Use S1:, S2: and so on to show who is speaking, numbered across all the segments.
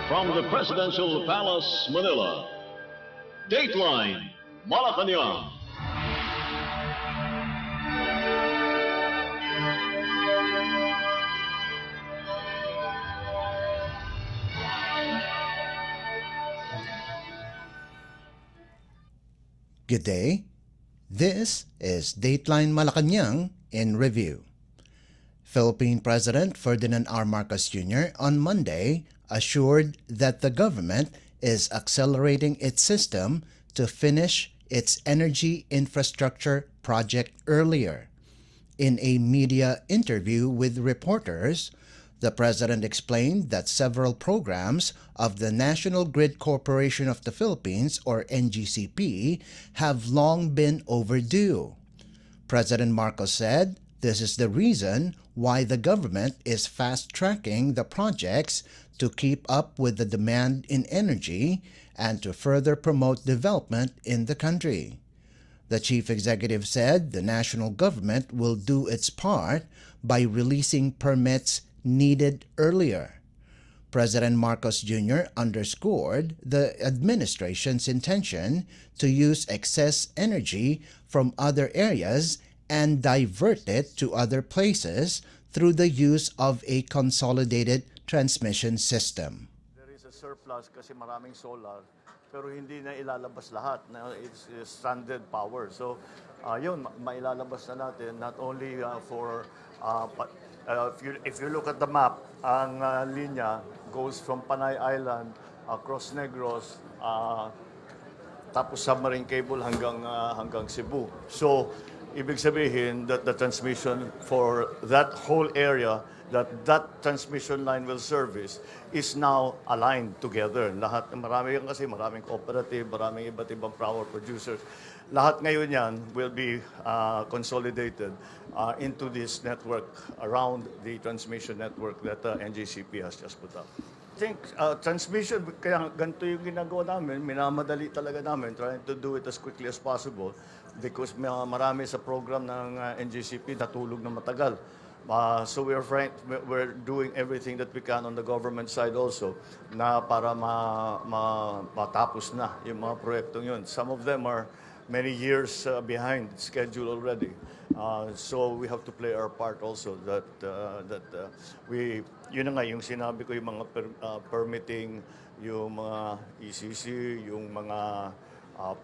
S1: From the Presidential Palace, Manila, Dateline Malacañang.
S2: Good day. This is Dateline Malacañang in review. Philippine President Ferdinand R. Marcos Jr. on Monday assured that the government is accelerating its system to finish its energy infrastructure project earlier. In a media interview with reporters, the President explained that several programs of the National Grid Corporation of the Philippines, or NGCP, have long been overdue. President Marcos said this is the reason why the government is fast-tracking the projects to keep up with the demand in energy and to further promote development in the country. The chief executive said the national government will do its part by releasing permits needed earlier. President Marcos Jr. underscored the administration's intention to use excess energy from other areas and divert it to other places through the use of a consolidated transmission system.
S3: There is a surplus kasi maraming solar pero hindi na ilalabas lahat na it's stranded power. So yun, mailalabas na natin not only for if you look at the map, ang linya goes from Panay Island across Negros tapos submarine cable hanggang Cebu. So ibig sabihin that the transmission for that whole area that transmission line will service is now aligned together. Maraming cooperative, maraming iba't ibang power producers. Lahat ngayon yan will be consolidated into this network around the transmission network that NGCP has just put up. I think transmission, kaya ganito yung ginagawa namin, minamadali talaga namin, trying to do it as quickly as possible because marami sa program ng NGCP natulog na matagal. So we're doing everything that we can on the government side also na para matapos na yung mga proyektong yun. Some of them are many years behind schedule already. So we have to play our part also that yun na nga yung sinabi ko, yung mga permitting, yung mga ECC, yung mga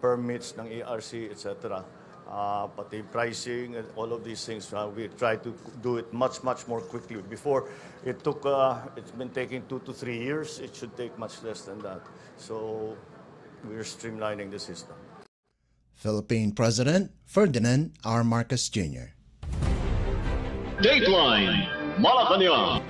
S3: permits ng ERC, etc. Pati pricing and all of these things, we try to do it much more quickly. Before, it's been taking 2 to 3 years. It should take much less than that. So we're streamlining the system.
S2: Philippine President Ferdinand R. Marcos Jr.
S1: Dateline Malacañang.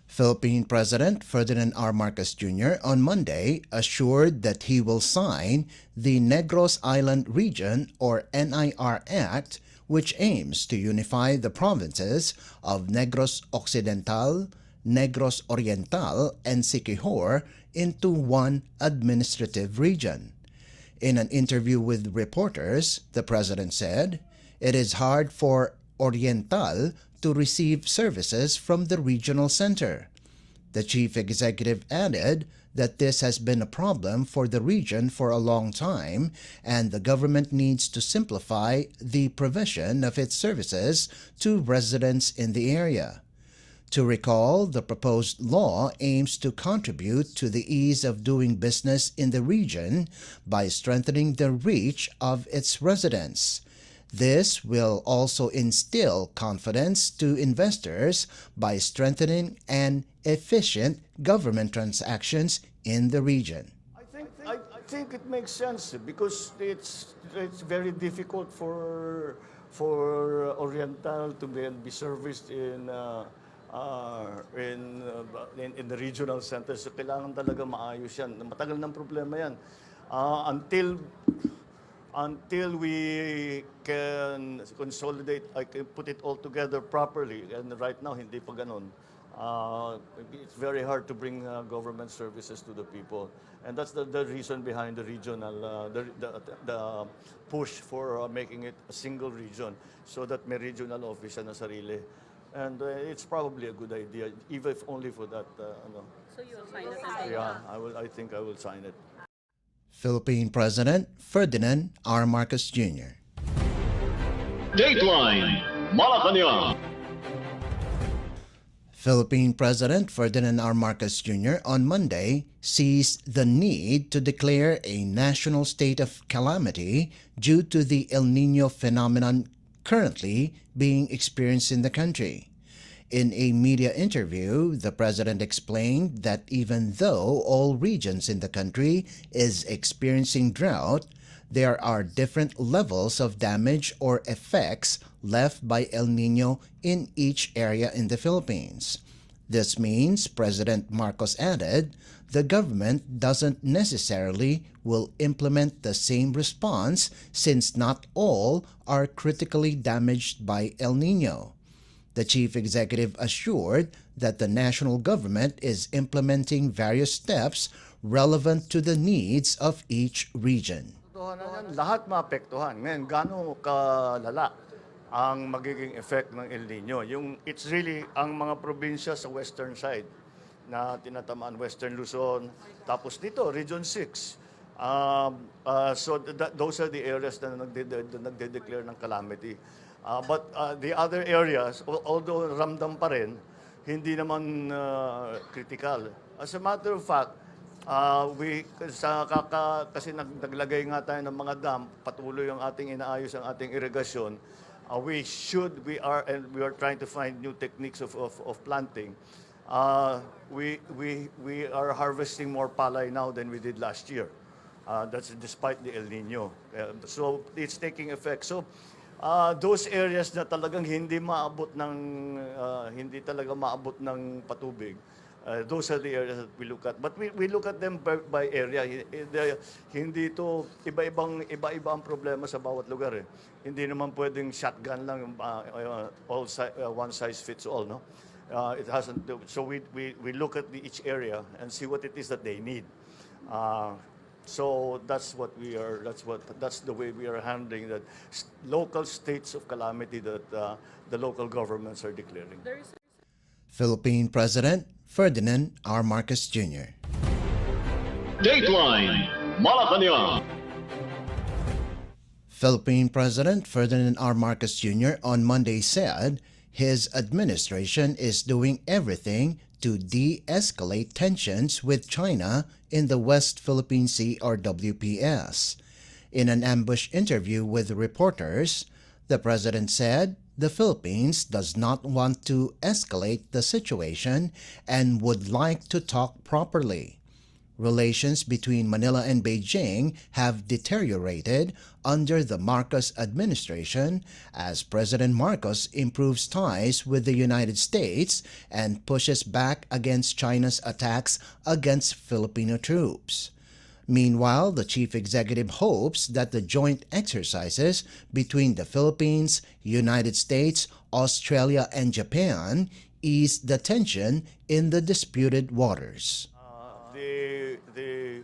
S2: Philippine President Ferdinand R. Marcos Jr. on Monday assured that he will sign the Negros Island Region, or NIR Act, which aims to unify the provinces of Negros Occidental, Negros Oriental, and Siquijor into one administrative region. In an interview with reporters, the President said, "It is hard for Oriental to receive services from the regional center." The chief executive added that this has been a problem for the region for a long time and the government needs to simplify the provision of its services to residents in the area. To recall, the proposed law aims to contribute to the ease of doing business in the region by strengthening the reach of its residents. This will also instill confidence to investors by strengthening and efficient government transactions in the region.
S3: I think it makes sense because it's very difficult for Oriental to be serviced in the regional centers. So kailangan talaga maayos yan. Matagal ng problema yan. Until we can consolidate, I can put it all together properly, and right now hindi pa ganun. It's very hard to bring government services to the people, and that's the reason behind the regional, the push for making it a single region, so that may regional office na sarili. And it's probably a good idea, even if only for that.
S4: So you'll sign it?
S3: Yeah, I will. I think I will sign it.
S2: Philippine President Ferdinand R. Marcos Jr.
S1: Dateline Malacañang.
S2: Philippine President Ferdinand R. Marcos Jr. on Monday seized the need to declare a national state of calamity due to the El Nino phenomenon currently being experienced in the country. In a media interview, the president explained that even though all regions in the country is experiencing drought, there are different levels of damage or effects left by El Nino in each area in the Philippines. This means, President Marcos added, the government doesn't necessarily will implement the same response since not all are critically damaged by El Nino. The chief executive assured that the national government is implementing various steps relevant to the needs of each region.
S3: Lahat maapektuhan. Ngayon, gaano kalala ang magiging effect ng El Nino? It's really ang mga probinsya sa western side na tinatamaan, Western Luzon, tapos dito, Region 6. So those are the areas na nagde-declare ng calamity. But the other areas, although ramdam pa rin, hindi naman critical. As a matter of fact, kasi naglagay nga tayo ng mga dam, patuloy ang ating inaayos ang ating irigasyon. We are trying to find new techniques of planting. We are harvesting more palay now than we did last year. That's despite the El Nino. So it's taking effect. So those areas na talagang hindi talaga maabot ng patubig, those are the areas that we look at. But we look at them by area. Hindi to iba-iba ang problema sa bawat lugar eh. Hindi naman pwedeng shotgun lang one size fits all, no? It hasn't. So we look at each area and see what it is that they need. So that's the way we are handling that local states of calamity that the local governments are declaring.
S2: Philippine President Ferdinand R. Marcos Jr.
S1: Dateline Malacañang.
S2: Philippine President Ferdinand R. Marcos Jr. on Monday said his administration is doing everything to de-escalate tensions with China in the West Philippine Sea or WPS. In an ambush interview with reporters, the president said the Philippines does not want to escalate the situation and would like to talk properly. Relations between Manila and Beijing have deteriorated under the Marcos administration as President Marcos improves ties with the United States and pushes back against China's attacks against Filipino troops. Meanwhile, the chief executive hopes that the joint exercises between the Philippines, United States, Australia, and Japan ease the tension in the disputed waters.
S3: The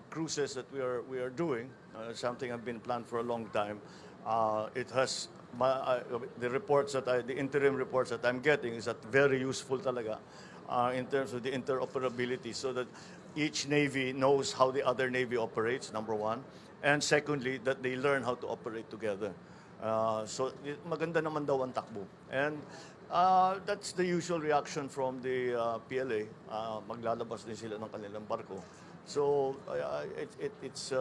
S3: cruises that we are doing, something have been planned for a long time. It has the interim reports that I'm getting is that very useful talaga in terms of the interoperability, so that each navy knows how the other navy operates. Number one, and secondly, that they learn how to operate together. So maganda naman daw ang takbo. And that's the usual reaction from the PLA. Maglalabas din sila ng kanilang barko. So it's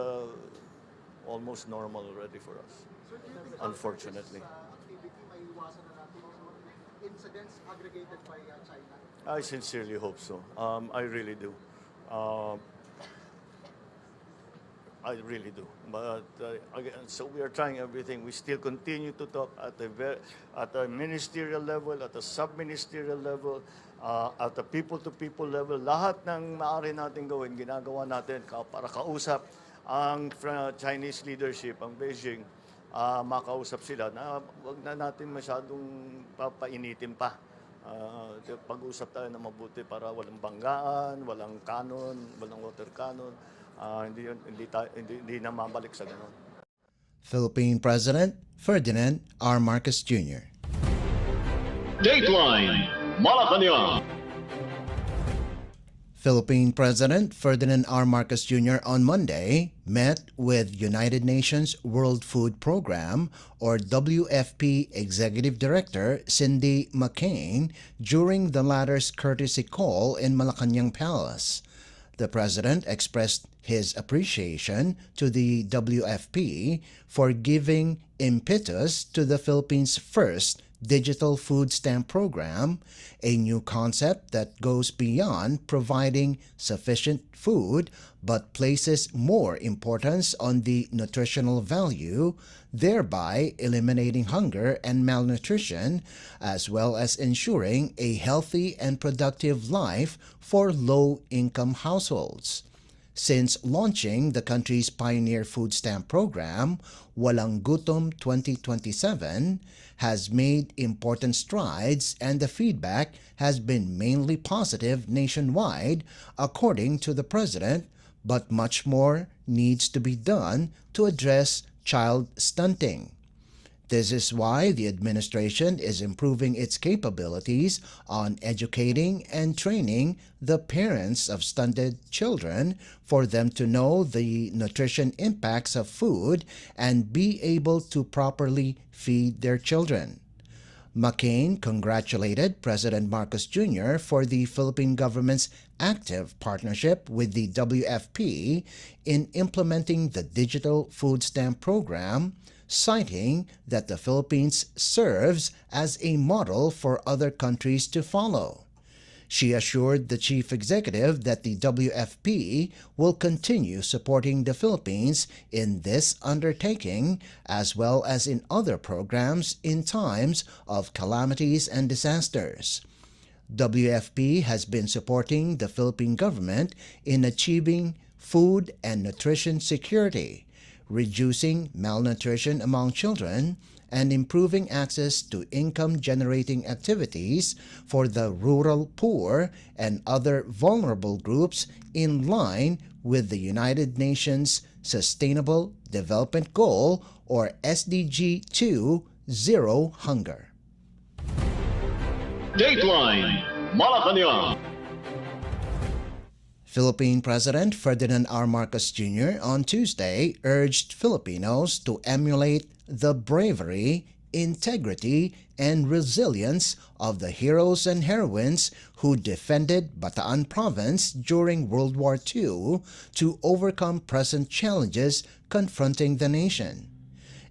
S3: almost normal already for us, unfortunately.
S5: Incidents aggregated by China?
S3: I sincerely hope so. I really do. I really do. But again, so we are trying everything. We still continue to talk at a ministerial level, at a sub-ministerial level, at a people-to-people level. Lahat ng maaari natin gawin, ginagawa natin para kausap ang Chinese leadership, ang Beijing, makausap sila na wag na natin masyadong papainitin pa. Pag-usap tayo na mabuti para walang banggaan, walang canon, walang water cannon. Hindi na mabalik sa ganun.
S2: Philippine President Ferdinand R. Marcos Jr.
S1: Dateline Malacañang.
S2: Philippine President Ferdinand R. Marcos Jr. on Monday met with United Nations World Food Program or WFP Executive Director Cindy McCain during the latter's courtesy call in Malacañang Palace. The President expressed his appreciation to the WFP for giving impetus to the Philippines' first digital food stamp program, a new concept that goes beyond providing sufficient food but places more importance on the nutritional value, thereby eliminating hunger and malnutrition, as well as ensuring a healthy and productive life for low-income households. Since launching the country's pioneer food stamp program, Walang Gutom 2027 has made important strides and the feedback has been mainly positive nationwide, according to the President, but much more needs to be done to address child stunting. This is why the administration is improving its capabilities on educating and training the parents of stunted children for them to know the nutrition impacts of food and be able to properly feed their children. McCain congratulated President Marcos Jr. for the Philippine government's active partnership with the WFP in implementing the digital food stamp program, citing that the Philippines serves as a model for other countries to follow. She assured the chief executive that the WFP will continue supporting the Philippines in this undertaking as well as in other programs in times of calamities and disasters. WFP has been supporting the Philippine government in achieving food and nutrition security, reducing malnutrition among children, and improving access to income-generating activities for the rural poor and other vulnerable groups in line with the United Nations Sustainable Development Goal, or SDG 2, Zero Hunger.
S1: Dateline Malacañang.
S2: Philippine President Ferdinand R. Marcos Jr. on Tuesday urged Filipinos to emulate the bravery, integrity, and resilience of the heroes and heroines who defended Bataan Province during World War II to overcome present challenges confronting the nation.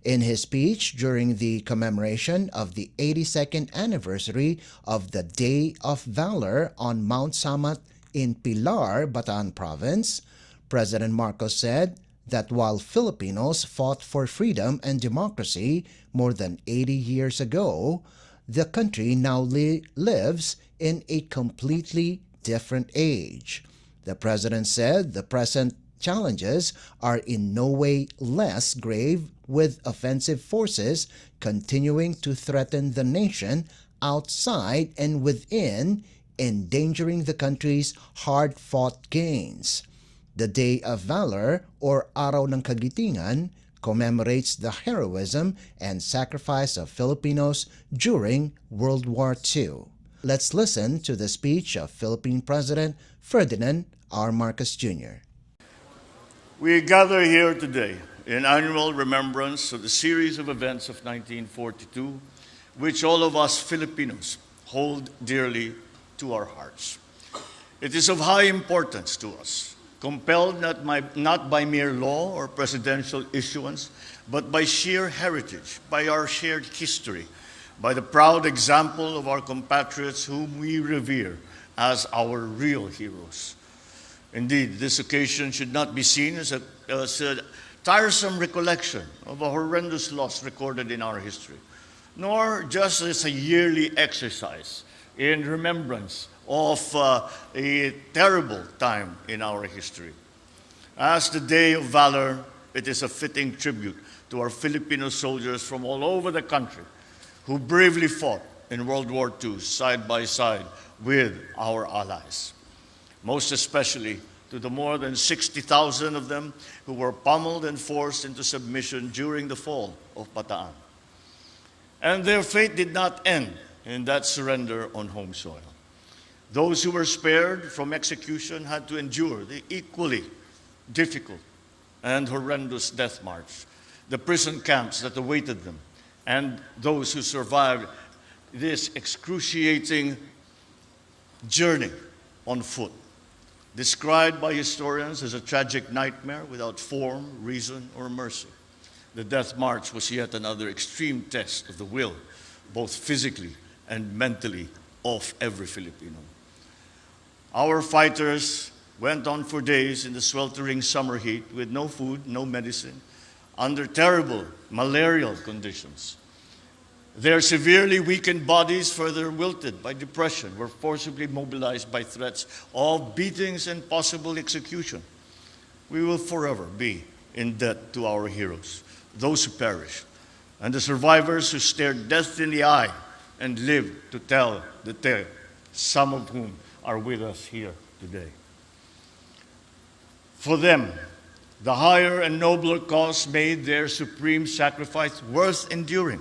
S2: In his speech during the commemoration of the 82nd anniversary of the Day of Valor on Mount Samat in Pilar, Bataan Province, President Marcos said that while Filipinos fought for freedom and democracy more than 80 years ago, the country now lives in a completely different age. The President said the present challenges are in no way less grave, with offensive forces continuing to threaten the nation outside and within, endangering the country's hard-fought gains. The Day of Valor, or Araw ng Kagitingan, commemorates the heroism and sacrifice of Filipinos during World War II. Let's listen to the speech of Philippine President Ferdinand R. Marcos Jr.
S6: We gather here today in annual remembrance of the series of events of 1942, which all of us Filipinos hold dearly to our hearts. It is of high importance to us, compelled not by mere law or presidential issuance, but by sheer heritage, by our shared history, by the proud example of our compatriots whom we revere as our real heroes. Indeed, this occasion should not be seen as a tiresome recollection of a horrendous loss recorded in our history, nor just as a yearly exercise in remembrance of a terrible time in our history. As the Day of Valor, it is a fitting tribute to our Filipino soldiers from all over the country who bravely fought in World War II side by side with our allies. Most especially to the more than 60,000 of them who were pummeled and forced into submission during the fall of Bataan. And their fate did not end in that surrender on home soil. Those who were spared from execution had to endure the equally difficult and horrendous death march, the prison camps that awaited them, and those who survived this excruciating journey on foot, described by historians as a tragic nightmare without form, reason, or mercy. The death march was yet another extreme test of the will, both physically and mentally, of every Filipino. Our fighters went on for days in the sweltering summer heat with no food, no medicine, under terrible malarial conditions. Their severely weakened bodies, further wilted by depression, were forcibly mobilized by threats of beatings and possible execution. We will forever be in debt to our heroes, those who perished, and the survivors who stared death in the eye and lived to tell the tale, some of whom are with us here today. For them, the higher and nobler cause made their supreme sacrifice worth enduring.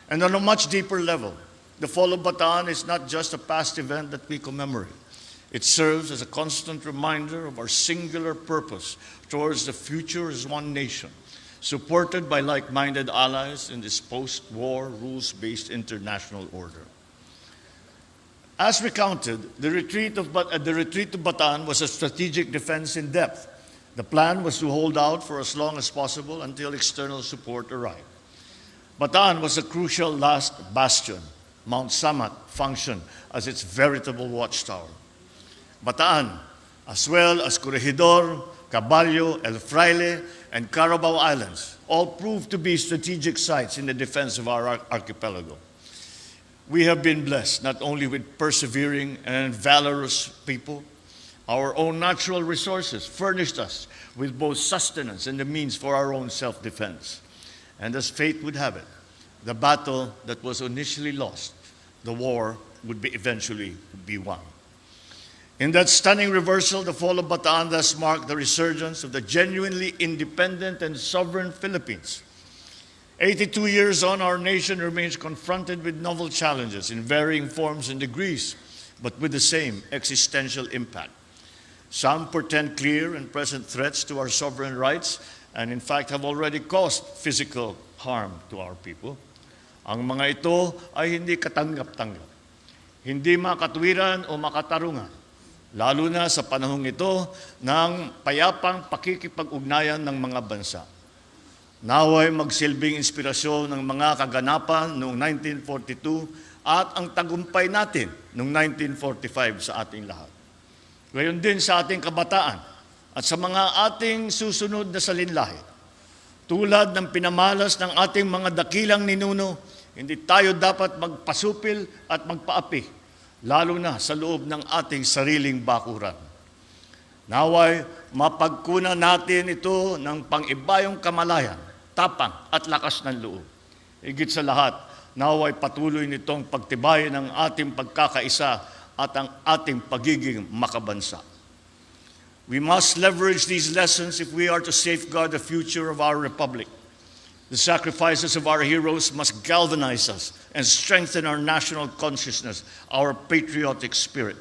S6: And on a much deeper level, the fall of Bataan is not just a past event that we commemorate. It serves as a constant reminder of our singular purpose towards the future as one nation, supported by like-minded allies in this post-war, rules-based international order. As recounted, the retreat to Bataan was a strategic defense in depth. The plan was to hold out for as long as possible until external support arrived. Bataan was a crucial last bastion. Mount Samat functioned as its veritable watchtower. Bataan, as well as Corregidor, Caballo, El Fraile, and Carabao Islands, all proved to be strategic sites in the defense of our archipelago. We have been blessed not only with persevering and valorous people. Our own natural resources furnished us with both sustenance and the means for our own self-defense. And as fate would have it, the battle that was initially lost, the war would eventually be won. In that stunning reversal, the fall of Bataan thus marked the resurgence of the genuinely independent and sovereign Philippines. 82 years on, our nation remains confronted with novel challenges in varying forms and degrees, but with the same existential impact. Some portend clear and present threats to our sovereign rights and in fact have already caused physical harm to our people. Ang mga ito ay hindi katanggap-tanggap, hindi makatwiran o makatarungan, lalo na sa panahong ito ng payapang pakikipag-ugnayan ng mga bansa. Naway magsilbing inspirasyon ng mga kaganapan noong 1942 at ang tagumpay natin noong 1945 sa ating lahat. Gayon din sa ating kabataan at sa mga ating susunod na salinlahi. Tulad ng pinamalas ng ating mga dakilang ninuno, hindi tayo dapat magpasupil at magpaapi, lalo na sa loob ng ating sariling bakuran. Naway, mapagkunan natin ito ng pang-ibayong kamalayan, tapang at lakas ng loob. Higit sa lahat, naway patuloy nitong pagtibayin ng ating pagkakaisa at ang ating pagiging makabansa. We must leverage these lessons if we are to safeguard the future of our republic. The sacrifices of our heroes must galvanize us and strengthen our national consciousness, our patriotic spirit.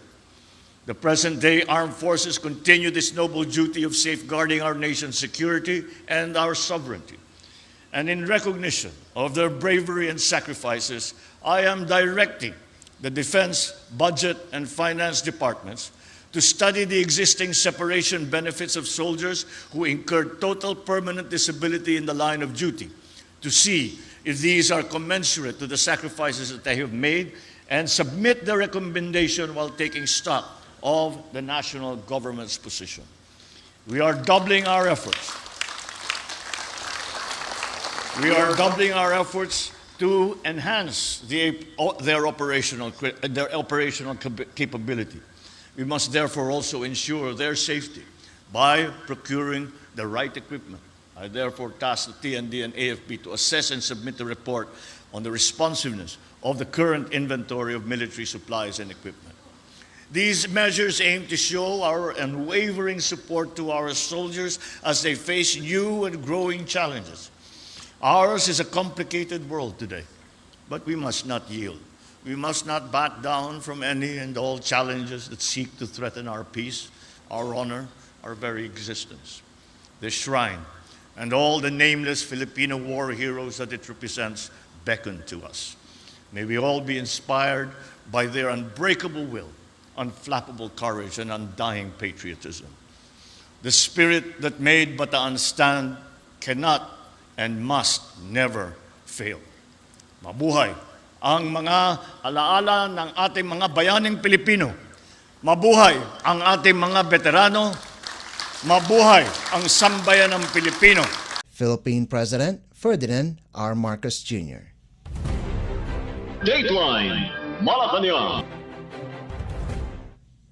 S6: The present-day armed forces continue this noble duty of safeguarding our nation's security and our sovereignty. And in recognition of their bravery and sacrifices, I am directing the Defense, Budget, and Finance departments to study the existing separation benefits of soldiers who incurred total permanent disability in the line of duty, to see if these are commensurate to the sacrifices that they have made, and submit the recommendation while taking stock of the national government's position. We are doubling our efforts. We are doubling our efforts to enhance their operational capability. We must therefore also ensure their safety by procuring the right equipment. I therefore task the TND and AFP to assess and submit a report on the responsiveness of the current inventory of military supplies and equipment. These measures aim to show our unwavering support to our soldiers as they face new and growing challenges. Ours is a complicated world today, but we must not yield. We must not back down from any and all challenges that seek to threaten our peace, our honor, our very existence. This shrine and all the nameless Filipino war heroes that it represents beckon to us. May we all be inspired by their unbreakable will, unflappable courage, and undying patriotism. The spirit that made Bataan stand cannot and must never fail. Mabuhay ang mga alaala ng ating mga bayaning Pilipino. Mabuhay ang ating mga veterano. Mabuhay ang sambayan ng Pilipino.
S2: Philippine President Ferdinand R. Marcos Jr.
S1: Dateline Malacañang.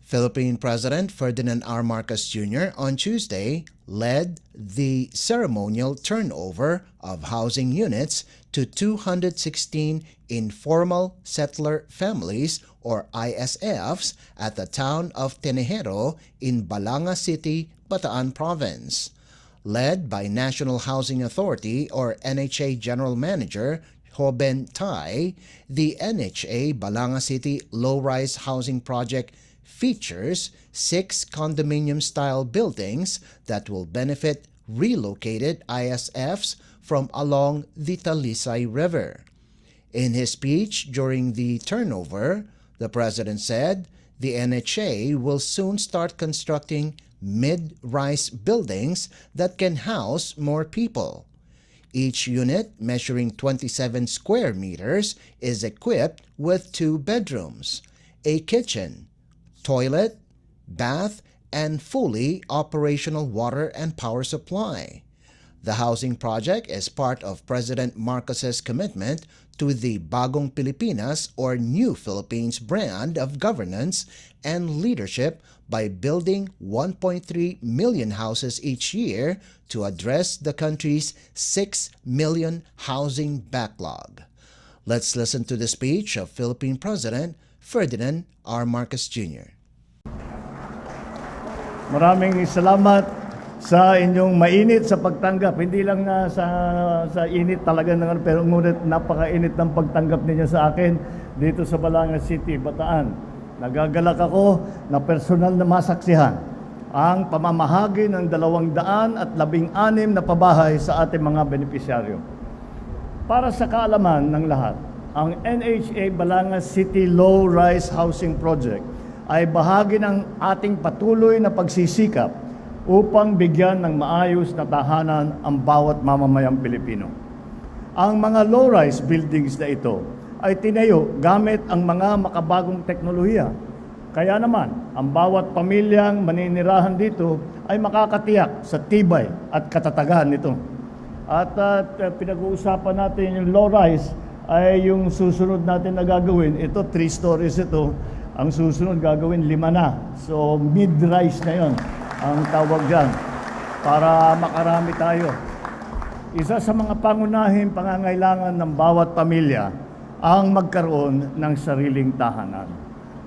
S2: Philippine President Ferdinand R. Marcos Jr. on Tuesday led the ceremonial turnover of housing units to 216 informal settler families or ISFs at the town of Tenejero in Balanga City, Bataan Province. Led by National Housing Authority or NHA General Manager Hoben Tai, the NHA Balanga City Low-Rise Housing Project features 6 condominium-style buildings that will benefit relocated ISFs from along the Talisay River. In his speech during the turnover, the President said the NHA will soon start constructing mid-rise buildings that can house more people. Each unit, measuring 27 square meters, is equipped with 2 bedrooms, a kitchen, toilet, bath, and fully operational water and power supply. The housing project is part of President Marcos's commitment to the Bagong Pilipinas or New Philippines brand of governance and leadership by building 1.3 million houses each year to address the country's 6 million housing backlog. Let's listen to the speech of Philippine President Ferdinand R. Marcos Jr.
S7: Maraming salamat sa inyong mainit sa pagtanggap. Hindi lang na sa init talaga ng pero ngunit napakainit ng pagtanggap ninyo sa akin dito sa Balanga City, Bataan. Nagagalak ako na personal na masaksihan ang pamamahagi ng 216 na pabahay sa ating mga benepisyaryo. Para sa kaalaman ng lahat, ang NHA Balanga City Low-Rise Housing Project ay bahagi ng ating patuloy na pagsisikap upang bigyan ng maayos na tahanan ang bawat mamamayang Pilipino. Ang mga low-rise buildings na ito ay tinayo gamit ang mga makabagong teknolohiya. Kaya naman, ang bawat pamilyang maninirahan dito ay makakatiyak sa tibay at katatagan nito. At pinag-uusapan natin yung low-rise ay yung susunod natin na gagawin. Ito, 3 stories ito. Ang susunod gagawin 5 na. So, mid-rise na yon ang tawag dyan para makarami tayo. Isa sa mga pangunahing pangangailangan ng bawat pamilya ang magkaroon ng sariling tahanan.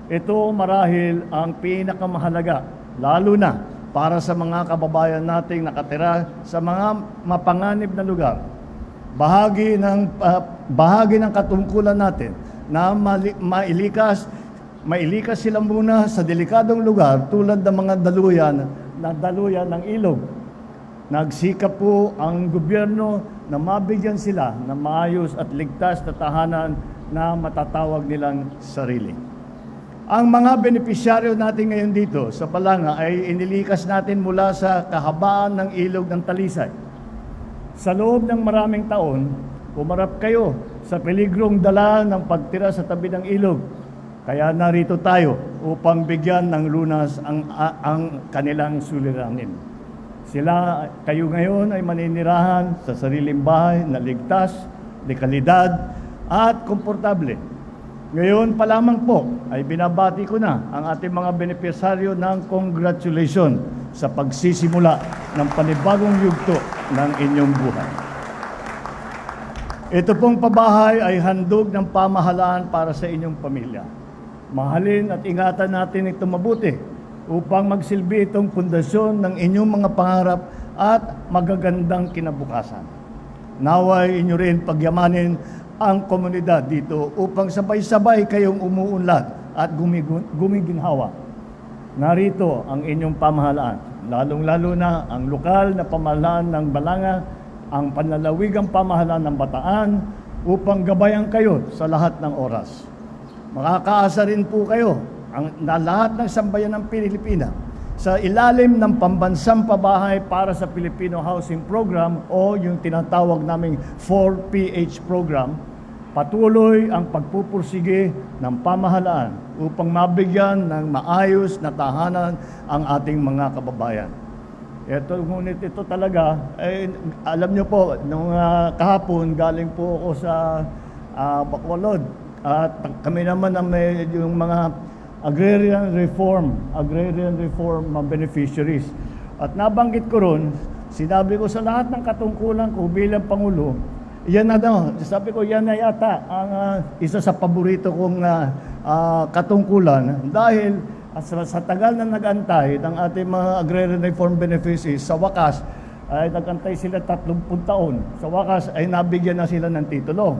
S7: Ito marahil ang pinakamahalaga, lalo na para sa mga kababayan nating nakatira sa mga mapanganib na lugar. Bahagi ng katungkulan natin na mailikas sila muna sa delikadong lugar tulad ng mga daluyan ng ilog. Nagsikap po ang gobyerno na mabigyan sila ng maayos at ligtas na tahanan na matatawag nilang sarili. Ang mga benepisyaryo natin ngayon dito sa Balanga ay inilikas natin mula sa kahabaan ng ilog ng Talisay. Sa loob ng maraming taon, pumarap kayo sa peligrong dala ng pagtira sa tabi ng ilog. Kaya narito tayo upang bigyan ng lunas ang kanilang suliranin. Kayo ngayon ay maninirahan sa sariling bahay na ligtas, de kalidad at komportable. Ngayon pa lamang po ay binabati ko na ang ating mga benepisyaryo ng congratulations sa pagsisimula ng panibagong yugto ng inyong buhay. Ito pong pabahay ay handog ng pamahalaan para sa inyong pamilya. Mahalin at ingatan natin ito mabuti upang magsilbi itong pundasyon ng inyong mga pangarap at magagandang kinabukasan. Naway inyo rin pagyamanin ang komunidad dito upang sabay-sabay kayong umuunlad at gumiginhawa. Narito ang inyong pamahalaan, lalong-lalo na ang lokal na pamahalaan ng Balanga, ang panlalawigang pamahalaan ng Bataan, upang gabayan kayo sa lahat ng oras. Makakaasa rin po kayo na lahat ng sambayan ng Pilipina sa ilalim ng pambansang pabahay para sa Filipino Housing Program o yung tinatawag naming 4PH program, patuloy ang pagpupursige ng pamahalaan upang mabigyan ng maayos na tahanan ang ating mga kababayan. Ngunit ito talaga, alam nyo po, nung kahapon galing po ako sa Bacolod at kami naman ang may yung mga agrarian reform beneficiaries. At nabanggit ko ron, sinabi ko sa lahat ng katungkulan ko bilang Pangulo, sabi ko yan na yata ang isa sa paborito kong katungkulan dahil sa tagal na nag-antay ng ating mga agrarian reform beneficiaries, sa wakas ay nag-antay sila 30 taon. Sa wakas ay nabigyan na sila ng titulo.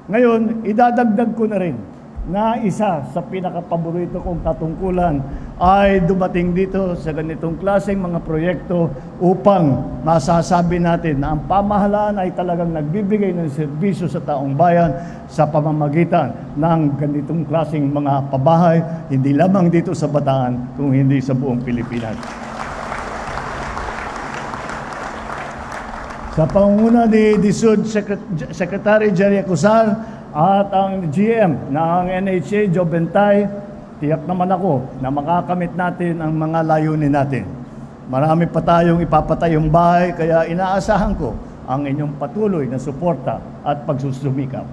S7: Ngayon, idadagdag ko na rin na isa sa pinakapaborito kong katungkulan ay dumating dito sa ganitong klaseng mga proyekto upang masasabi natin na ang pamahalaan ay talagang nagbibigay ng serbisyo sa taong bayan sa pamamagitan ng ganitong klaseng mga pabahay, hindi lamang dito sa Bataan, kung hindi sa buong Pilipinas. Sa pangunguna ni DSUD Secretary Jerry Acusar, at ang GM ng NHA, Joe Bentay, tiyak naman ako na makakamit natin ang mga layunin natin. Marami pa tayong ipapatayong bahay, kaya inaasahan ko ang inyong patuloy na suporta at pagsusumikap.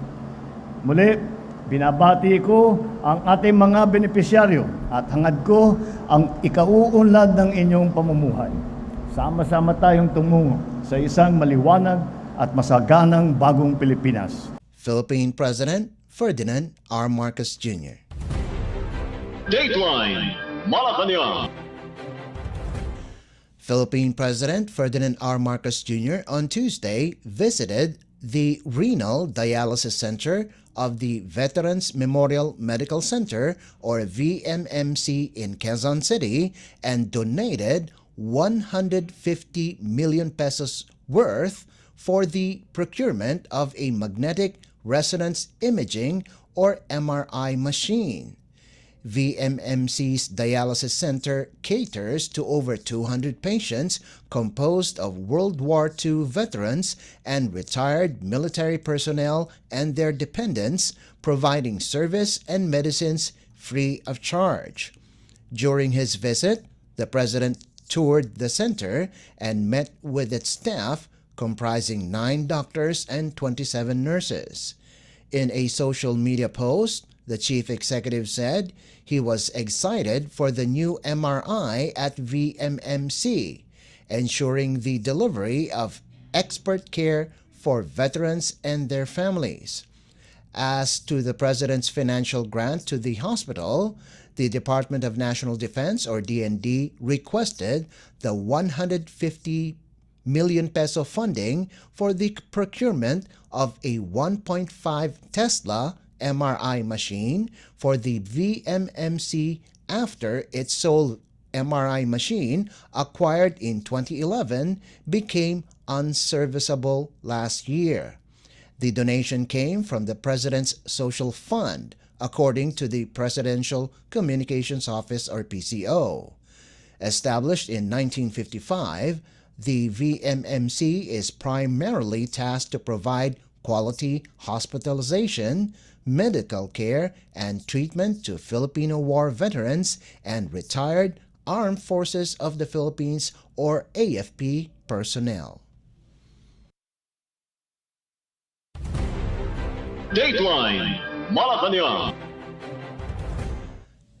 S7: Muli, binabati ko ang ating mga benepisyaryo at hangad ko ang ikauunlad ng inyong pamumuhay. Sama-sama tayong tumungo sa isang maliwanag at masaganang bagong Pilipinas.
S2: Philippine President Ferdinand R. Marcos Jr.
S1: Dateline Malacañang.
S2: Philippine President Ferdinand R. Marcos Jr. on Tuesday visited the Renal Dialysis Center of the Veterans Memorial Medical Center or VMMC in Quezon City and donated 150 million pesos worth for the procurement of a magnetic resonance imaging or MRI machine. VMMC's dialysis center caters to over 200 patients composed of World War II veterans and retired military personnel and their dependents, providing service and medicines free of charge. During his visit, the President toured the center and met with its staff comprising 9 doctors and 27 nurses. In a social media post, the chief executive said he was excited for the new MRI at VMMC, ensuring the delivery of expert care for veterans and their families. As to the President's financial grant to the hospital, the Department of National Defense or DND requested the 150 million peso funding for the procurement of a 1.5 Tesla MRI machine for the VMMC after its sole MRI machine, acquired in 2011, became unserviceable last year. The donation came from the President's Social Fund, according to the Presidential Communications Office or PCO. Established in 1955, the VMMC is primarily tasked to provide quality hospitalization, medical care, and treatment to Filipino war veterans and retired Armed Forces of the Philippines or AFP personnel.
S1: Dateline Malacañang.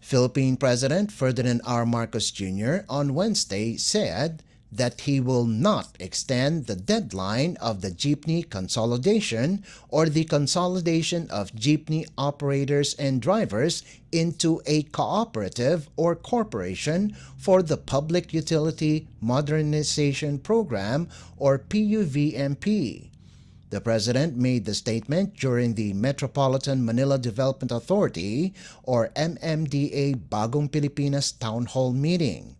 S2: Philippine President Ferdinand R. Marcos Jr. on Wednesday said that he will not extend the deadline of the jeepney consolidation or the consolidation of jeepney operators and drivers into a cooperative or corporation for the Public Utility Modernization Program or PUVMP. The President made the statement during the Metropolitan Manila Development Authority or MMDA Bagong Pilipinas Town Hall meeting.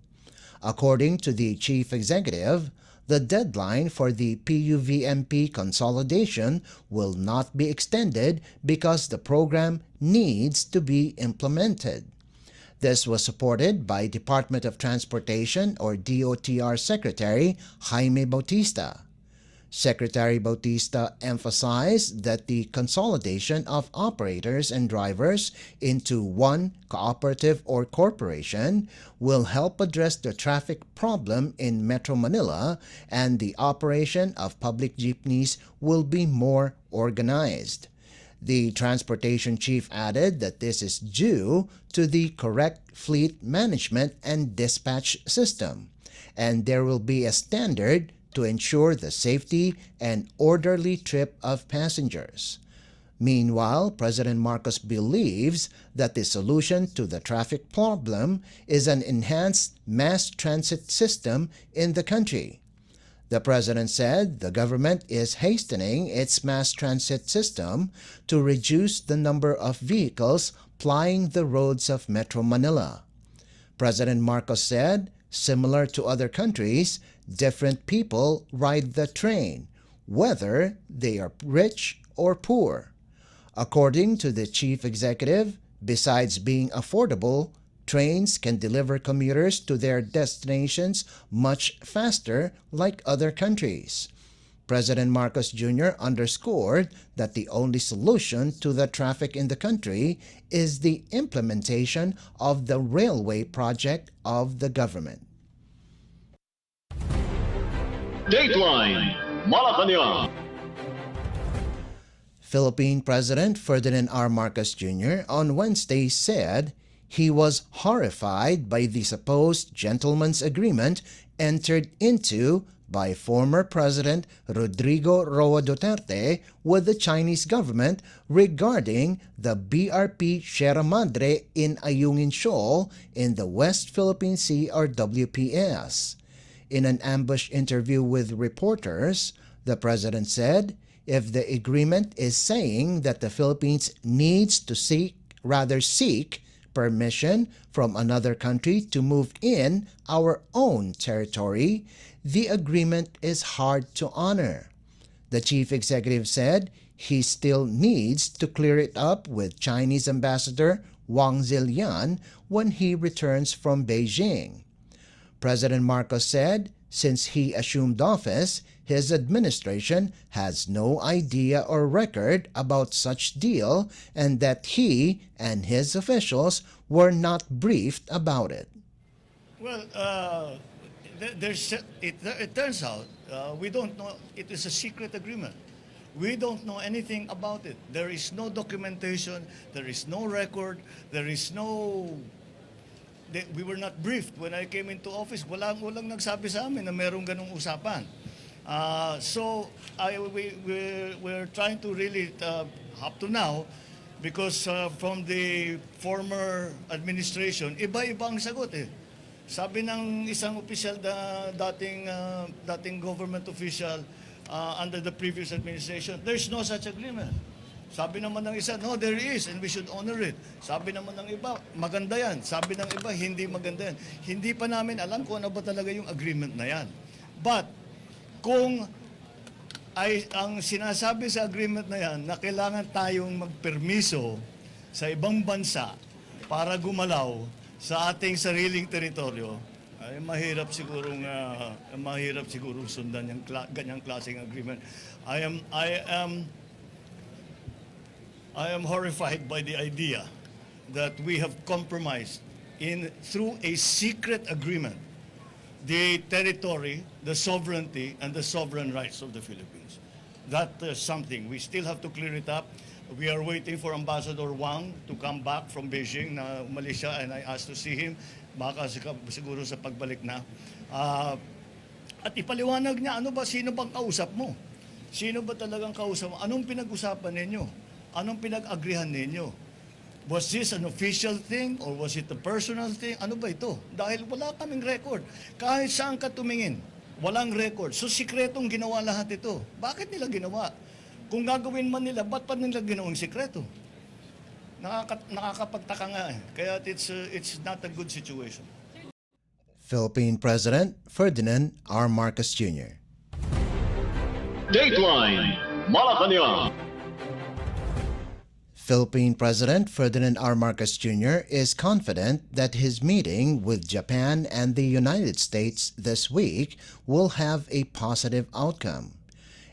S2: According to the Chief Executive, the deadline for the PUVMP consolidation will not be extended because the program needs to be implemented. This was supported by Department of Transportation or DOTR Secretary Jaime Bautista. Secretary Bautista emphasized that the consolidation of operators and drivers into one cooperative or corporation will help address the traffic problem in Metro Manila, and the operation of public jeepneys will be more organized. The transportation chief added that this is due to the correct fleet management and dispatch system, and there will be a standard to ensure the safety and orderly trip of passengers. Meanwhile, President Marcos believes that the solution to the traffic problem is an enhanced mass transit system in the country. The President said the government is hastening its mass transit system to reduce the number of vehicles plying the roads of Metro Manila. President Marcos said, similar to other countries, different people ride the train, whether they are rich or poor. According to the chief executive, besides being affordable, trains can deliver commuters to their destinations much faster like other countries. President Marcos Jr. underscored that the only solution to the traffic in the country is the implementation of the railway project of the government.
S1: Dateline Malacañang.
S2: Philippine President Ferdinand R. Marcos Jr. on Wednesday said he was horrified by the supposed gentleman's agreement entered into by former President Rodrigo Roa Duterte with the Chinese government regarding the BRP Sierra Madre in Ayungin Shoal in the West Philippine Sea or WPS. In an ambush interview with reporters, the President said, if the agreement is saying that the Philippines needs to seek permission from another country to move in our own territory, the agreement is hard to honor. The chief executive said he still needs to clear it up with Chinese Ambassador Wang Zilian when he returns from Beijing. President Marcos said since he assumed office, his administration has no idea or record about such deal and that he and his officials were not briefed about it.
S6: Well, it turns out we don't know. It is a secret agreement. We don't know anything about it. There is no documentation. There is no record. There is no... We were not briefed when I came into office. Walang nagsabi sa amin na merong ganong usapan. We're trying to really, up to now, because from the former administration, iba-iba ang sagot eh. Sabi ng isang opisyal dating government official under the previous administration, there's no such agreement. Sabi naman ng isa, no, there is, and we should honor it. Sabi naman ng iba, maganda yan. Sabi ng iba, hindi maganda yan. Hindi pa namin alam kung ano ba talaga yung agreement na yan. But, kung ang sinasabi sa agreement na yan na kailangan tayong magpermiso sa ibang bansa para gumalaw sa ating sariling teritoryo, ay mahirap sigurong sundan yung ganyang klaseng agreement. I am horrified by the idea that we have compromised through a secret agreement the territory, the sovereignty, and the sovereign rights of the Philippines. That is something. We still have to clear it up. We are waiting for Ambassador Wang to come back from Beijing na umalis siya, and I asked to see him. Baka siguro sa pagbalik na. At ipaliwanag niya, sino bang kausap mo? Sino ba talagang kausap mo? Anong pinag-usapan ninyo? Anong pinag-agrihan ninyo? Was this an official thing or was it a personal thing? Ano ba ito? Dahil wala kaming record. Kahit saan ka tumingin, walang record. So, sikretong ginawa lahat ito. Bakit nila ginawa?
S7: Kung gagawin man nila, ba't pa nila ginawang sikreto? Nakakapagtaka nga eh. Kaya it's not a good situation.
S2: Philippine President Ferdinand R. Marcos Jr.
S1: Dateline Malacañang.
S2: Philippine President Ferdinand R. Marcos Jr. is confident that his meeting with Japan and the United States this week will have a positive outcome.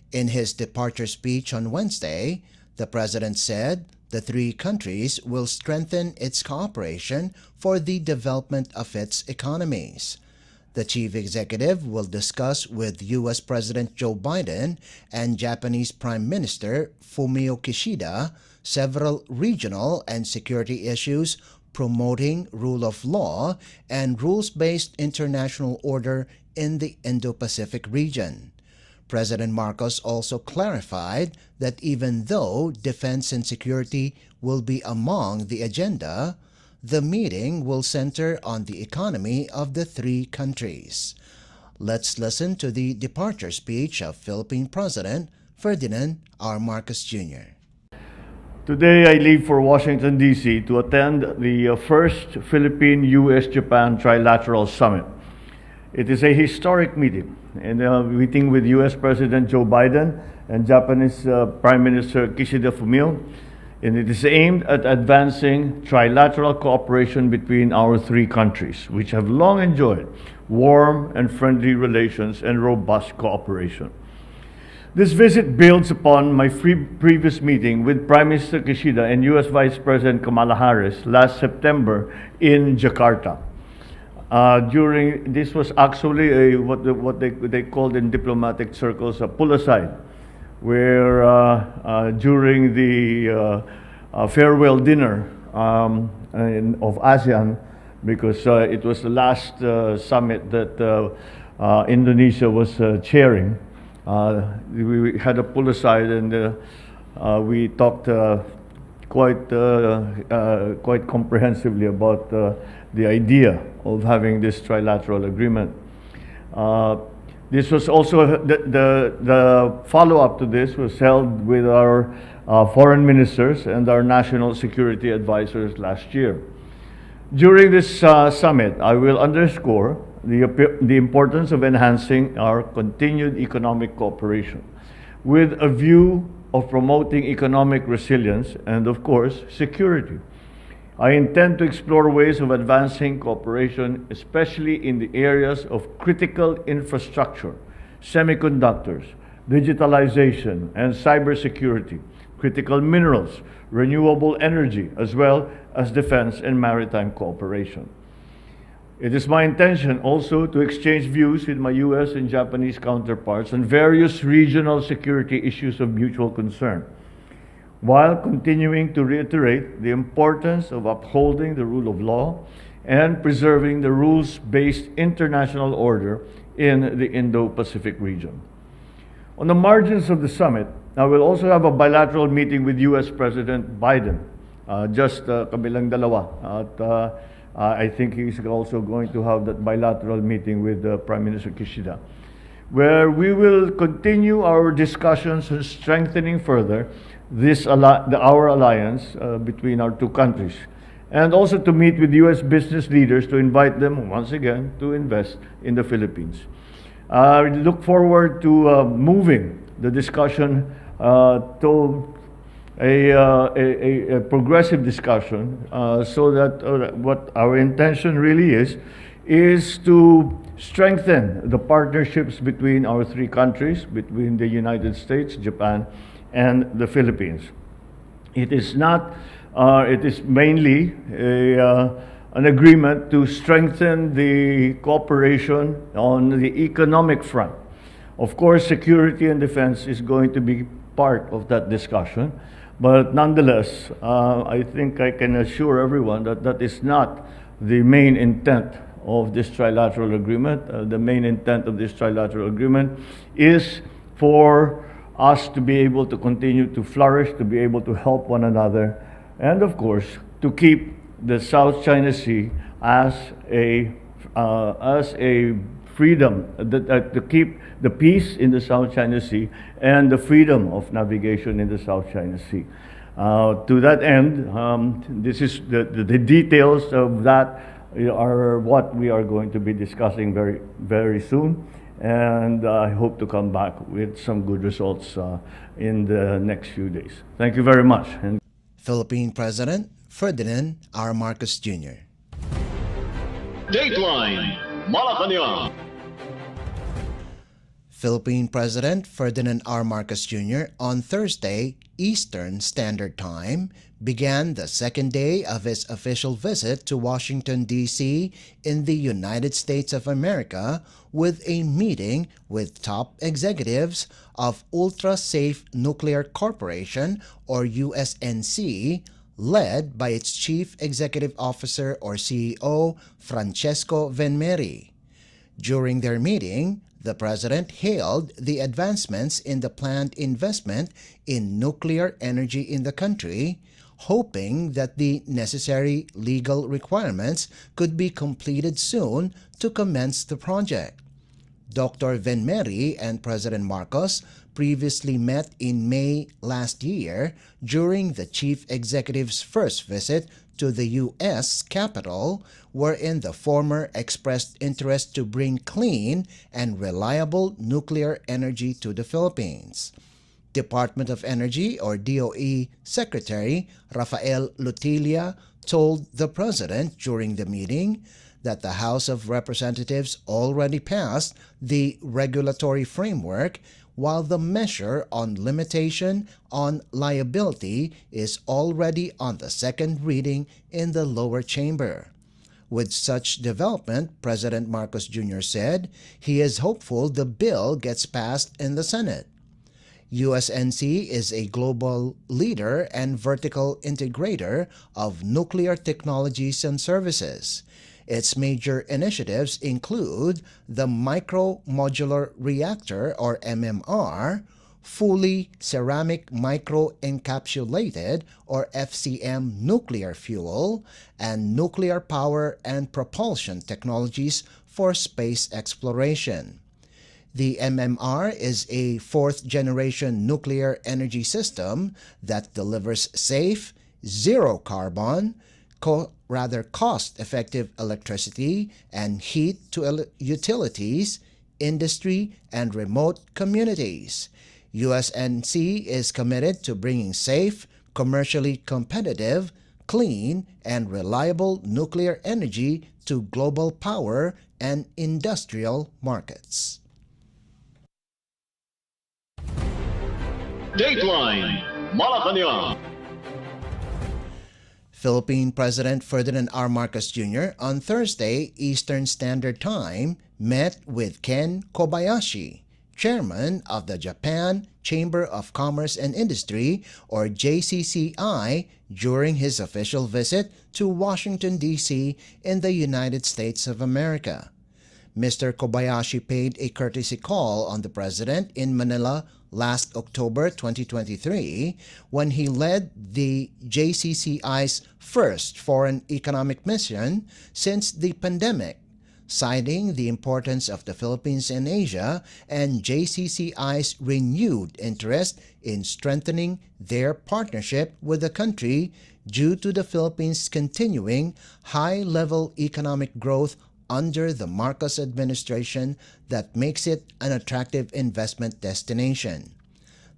S2: In his departure speech on Wednesday, the president said the three countries will strengthen its cooperation for the development of its economies. The chief executive will discuss with U.S. President Joe Biden and Japanese Prime Minister Fumio Kishida several regional and security issues promoting rule of law and rules-based international order in the Indo-Pacific region. President Marcos also clarified that even though defense and security will be among the agenda, the meeting will center on the economy of the three countries. Let's listen to the departure speech of Philippine President Ferdinand R. Marcos Jr.
S7: Today I leave for Washington, D.C. to attend the first Philippine-U.S.-Japan Trilateral Summit. It is a historic meeting, and meeting with U.S. President Joe Biden and Japanese Prime Minister Kishida Fumio, and it is aimed at advancing trilateral cooperation between our three countries, which have long enjoyed warm and friendly relations and robust cooperation. This visit builds upon my previous meeting with Prime Minister Kishida and U.S. Vice President Kamala Harris last September in Jakarta. This was actually what they called in diplomatic circles a pull aside, where during the farewell dinner of ASEAN, because it was the last summit that Indonesia was chairing, we had a pull aside and we talked quite comprehensively about the idea of having this trilateral agreement. This was also the follow-up to this was held with our foreign ministers and our national security advisors last year. During this summit, I will underscore the importance of enhancing our continued economic cooperation with a view of promoting economic resilience and, of course, security. I intend to explore ways of advancing cooperation, especially in the areas of critical infrastructure, semiconductors, digitalization, and cybersecurity, critical minerals, renewable energy, as well as defense and maritime cooperation. It is my intention also to exchange views with my U.S. and Japanese counterparts on various regional security issues of mutual concern, while continuing to reiterate the importance of upholding the rule of law and preserving the rules-based international order in the Indo-Pacific region. On the margins of the summit, I will also have a bilateral meeting with U.S. President Biden, just kabilang dalawa. At I think he's also going to have that bilateral meeting with Prime Minister Kishida, where we will continue our discussions on strengthening further our alliance between our two countries, and also to meet with U.S. business leaders to invite them once again to invest in the Philippines. I look forward to moving the discussion to a progressive discussion so that what our intention really is to strengthen the partnerships between our three countries, between the United States, Japan, and the Philippines. It is not, it is mainly an agreement to strengthen the cooperation on the economic front. Of course, security and defense is going to be part of that discussion, but nonetheless, I think I can assure everyone that that is not the main intent of this trilateral agreement. The main intent of this trilateral agreement is for us to be able to continue to flourish, to be able to help one another, and of course, to keep the South China Sea as a freedom, to keep the peace in the South China Sea and the freedom of navigation in the South China Sea. To that end, this is the details of that are what we are going to be discussing very, very soon. And I hope to come back with some good results in the next few days. Thank you very much. And
S2: Philippine President Ferdinand R. Marcos Jr.
S1: Dateline Malacañang.
S2: Philippine President Ferdinand R. Marcos Jr. on Thursday, Eastern Standard Time, began the second day of his official visit to Washington, D.C. in the United States of America with a meeting with top executives of Ultra Safe Nuclear Corporation, or USNC, led by its Chief Executive Officer or CEO, Francesco Venmeri. During their meeting, the President hailed the advancements in the planned investment in nuclear energy in the country, hoping that the necessary legal requirements could be completed soon to commence the project. Dr. Venmeri and President Marcos previously met in May last year during the chief executive's first visit to the U.S. Capitol, wherein the former expressed interest to bring clean and reliable nuclear energy to the Philippines. Department of Energy or DOE Secretary Rafael Lutilla told the President during the meeting that the House of Representatives already passed the regulatory framework, while the measure on limitation on liability is already on the second reading in the lower chamber. With such development, President Marcos Jr. said he is hopeful the bill gets passed in the Senate. USNC is a global leader and vertical integrator of nuclear technologies and services. Its major initiatives include the Micro-Modular Reactor, or MMR, fully ceramic micro-encapsulated, or FCM, nuclear fuel, and nuclear power and propulsion technologies for space exploration. The MMR is a fourth-generation nuclear energy system that delivers safe, zero-carbon, cost-effective electricity and heat to utilities, industry, and remote communities. USNC is committed to bringing safe, commercially competitive, clean, and reliable nuclear energy to global power and industrial markets.
S1: Dateline Malacañang.
S2: Philippine President Ferdinand R. Marcos Jr. on Thursday, Eastern Standard Time, met with Ken Kobayashi, chairman of the Japan Chamber of Commerce and Industry, or JCCI, during his official visit to Washington, D.C. in the United States of America. Mr. Kobayashi paid a courtesy call on the President in Manila last October 2023 when he led the JCCI's first foreign economic mission since the pandemic, citing the importance of the Philippines in Asia and JCCI's renewed interest in strengthening their partnership with the country due to the Philippines' continuing high-level economic growth under the Marcos administration that makes it an attractive investment destination.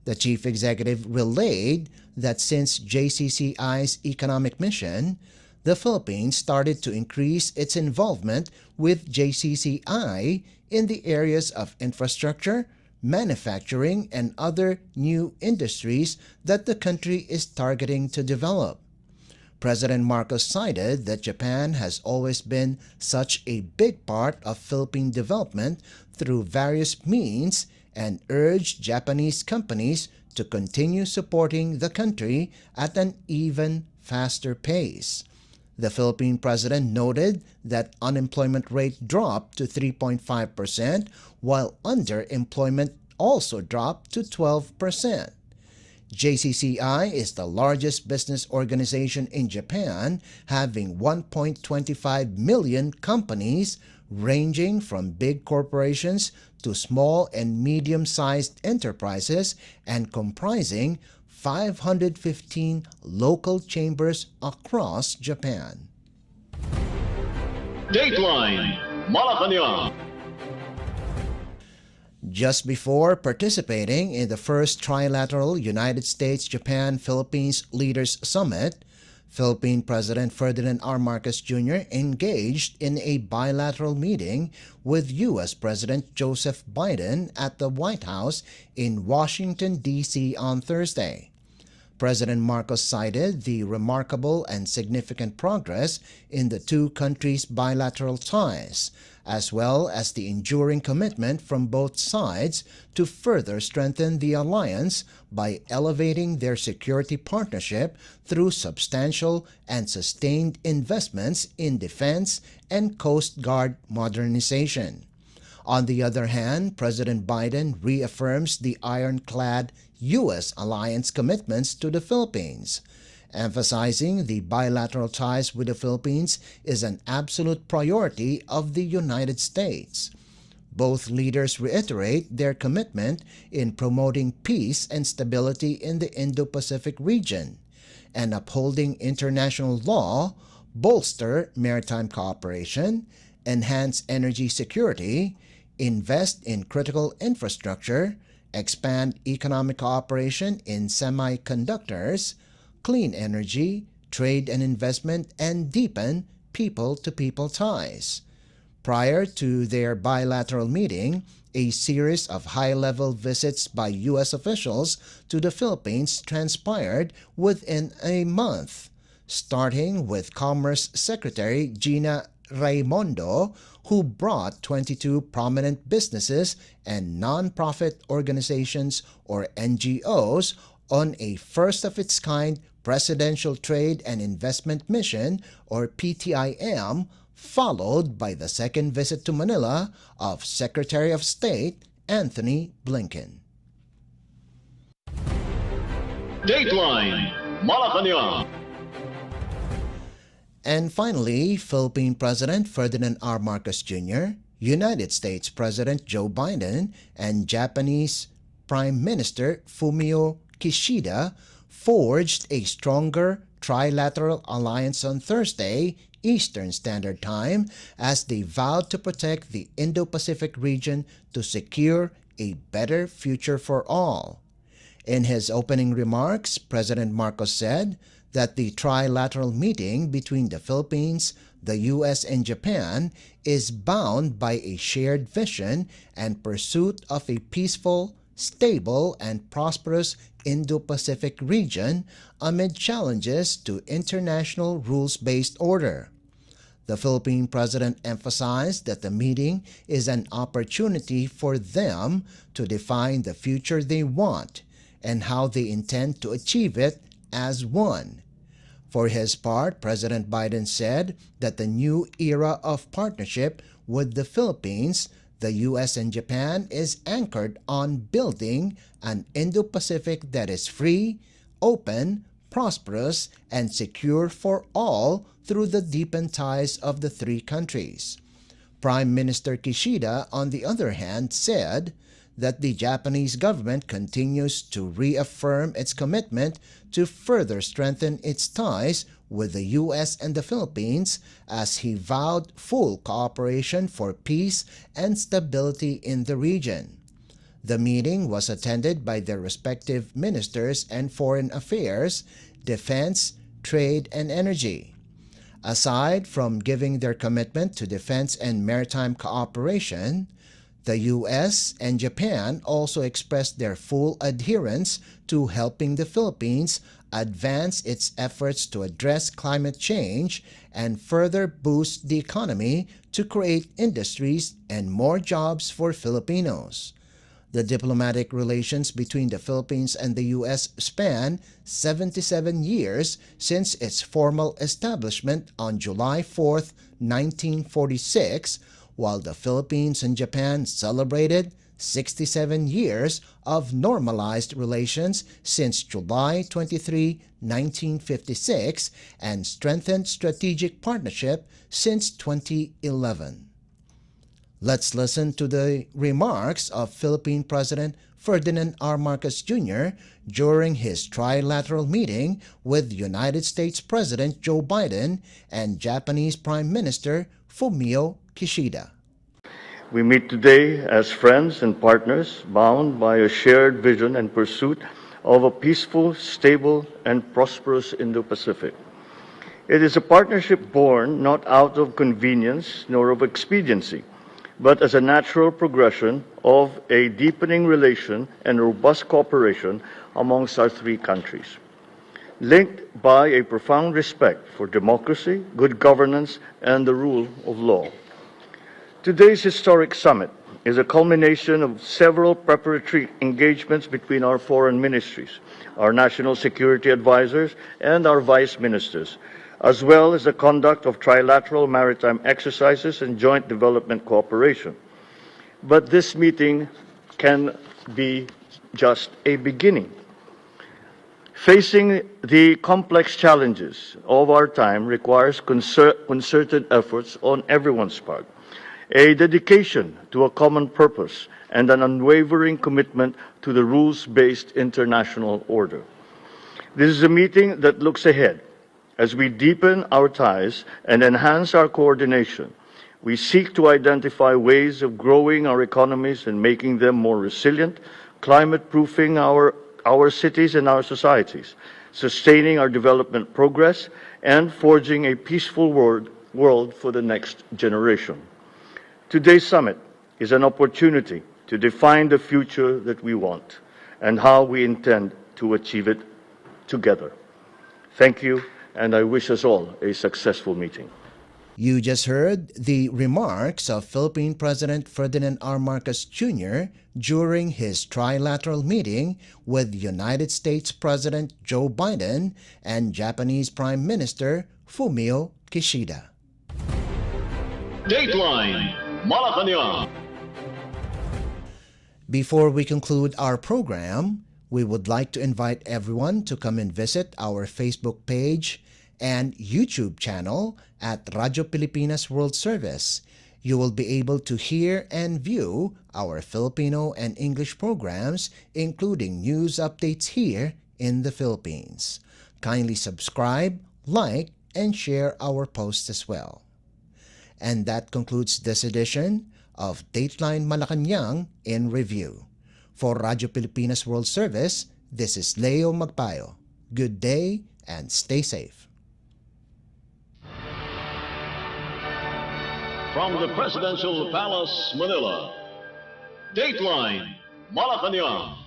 S2: The chief executive relayed that since JCCI's economic mission, the Philippines started to increase its involvement with JCCI in the areas of infrastructure, manufacturing, and other new industries that the country is targeting to develop. President Marcos cited that Japan has always been such a big part of Philippine development through various means and urged Japanese companies to continue supporting the country at an even faster pace. The Philippine president noted that unemployment rate dropped to 3.5%, while underemployment also dropped to 12%. JCCI is the largest business organization in Japan, having 1.25 million companies ranging from big corporations to small and medium-sized enterprises and comprising 515 local chambers across Japan.
S1: Dateline Malacañang.
S2: Just before participating in the first trilateral United States-Japan-Philippines Leaders Summit, Philippine President Ferdinand R. Marcos Jr. engaged in a bilateral meeting with U.S. President Joseph Biden at the White House in Washington, D.C. on Thursday. President Marcos cited the remarkable and significant progress in the two countries' bilateral ties, as well as the enduring commitment from both sides to further strengthen the alliance by elevating their security partnership through substantial and sustained investments in defense and Coast Guard modernization. On the other hand, President Biden reaffirms the ironclad U.S. alliance commitments to the Philippines, emphasizing the bilateral ties with the Philippines is an absolute priority of the United States. Both leaders reiterate their commitment in promoting peace and stability in the Indo-Pacific region and upholding international law, bolster maritime cooperation, enhance energy security, invest in critical infrastructure, expand economic cooperation in semiconductors, clean energy, trade and investment, and deepen people-to-people ties. Prior to their bilateral meeting, a series of high-level visits by U.S. officials to the Philippines transpired within a month, starting with Commerce Secretary Gina Raimondo, who brought 22 prominent businesses and non-profit organizations or NGOs on a first-of-its-kind Presidential Trade and Investment Mission or PTIM, followed by the second visit to Manila of Secretary of State Anthony Blinken.
S1: Dateline Malacañang.
S2: And finally, Philippine President Ferdinand R. Marcos Jr., United States President Joe Biden, and Japanese Prime Minister Fumio Kishida forged a stronger trilateral alliance on Thursday, Eastern Standard Time, as they vowed to protect the Indo-Pacific region to secure a better future for all. In his opening remarks, President Marcos said that the trilateral meeting between the Philippines, the U.S., and Japan is bound by a shared vision and pursuit of a peaceful, stable, and prosperous Indo-Pacific region amid challenges to international rules-based order. The Philippine president emphasized that the meeting is an opportunity for them to define the future they want and how they intend to achieve it as one. For his part, President Biden said that the new era of partnership with the Philippines, the U.S., and Japan is anchored on building an Indo-Pacific that is free, open, prosperous, and secure for all through the deepened ties of the three countries. Prime Minister Kishida, on the other hand, said that the Japanese government continues to reaffirm its commitment to further strengthen its ties with the U.S. and the Philippines as he vowed full cooperation for peace and stability in the region. The meeting was attended by their respective ministers and foreign affairs, defense, trade, and energy. Aside from giving their commitment to defense and maritime cooperation, the U.S. and Japan also expressed their full adherence to helping the Philippines advance its efforts to address climate change and further boost the economy to create industries and more jobs for Filipinos. The diplomatic relations between the Philippines and the U.S. span 77 years since its formal establishment on July 4, 1946, while the Philippines and Japan celebrated 67 years of normalized relations since July 23, 1956, and strengthened strategic partnership since 2011. Let's listen to the remarks of Philippine President Ferdinand R. Marcos Jr. during his trilateral meeting with United States President Joe Biden and Japanese Prime Minister Fumio Kishida.
S6: We meet today as friends and partners bound by a shared vision and pursuit of a peaceful, stable, and prosperous Indo-Pacific. It is a partnership born not out of convenience nor of expediency, but as a natural progression of a deepening relation and robust cooperation amongst our three countries, linked by a profound respect for democracy, good governance, and the rule of law. Today's historic summit is a culmination of several preparatory engagements between our foreign ministries, our national security advisors, and our vice ministers, as well as the conduct of trilateral maritime exercises and joint development cooperation. But this meeting can be just a beginning. Facing the complex challenges of our time requires concerted efforts on everyone's part, a dedication to a common purpose, and an unwavering commitment to the rules-based international order. This is a meeting that looks ahead. As we deepen our ties and enhance our coordination, we seek to identify ways of growing our economies and making them more resilient, climate-proofing our cities and our societies, sustaining our development progress, and forging a peaceful world for the next generation. Today's summit is an opportunity to define the future that we want and how we intend to achieve it together. Thank you, and I wish us all a successful meeting.
S2: You just heard the remarks of Philippine President Ferdinand R. Marcos Jr. during his trilateral meeting with United States President Joe Biden and Japanese Prime Minister Fumio Kishida.
S1: Dateline Malacañang.
S2: Before we conclude our program, we would like to invite everyone to come and visit our Facebook page and YouTube channel at Radyo Pilipinas World Service. You will be able to hear and view our Filipino and English programs, including news updates here in the Philippines. Kindly subscribe, like, and share our posts as well. And that concludes this edition of Dateline Malacañang in Review. For Radyo Pilipinas World Service, this is Leo Magpayo. Good day and stay safe.
S1: From the Presidential Palace, Manila, Dateline Malacañang.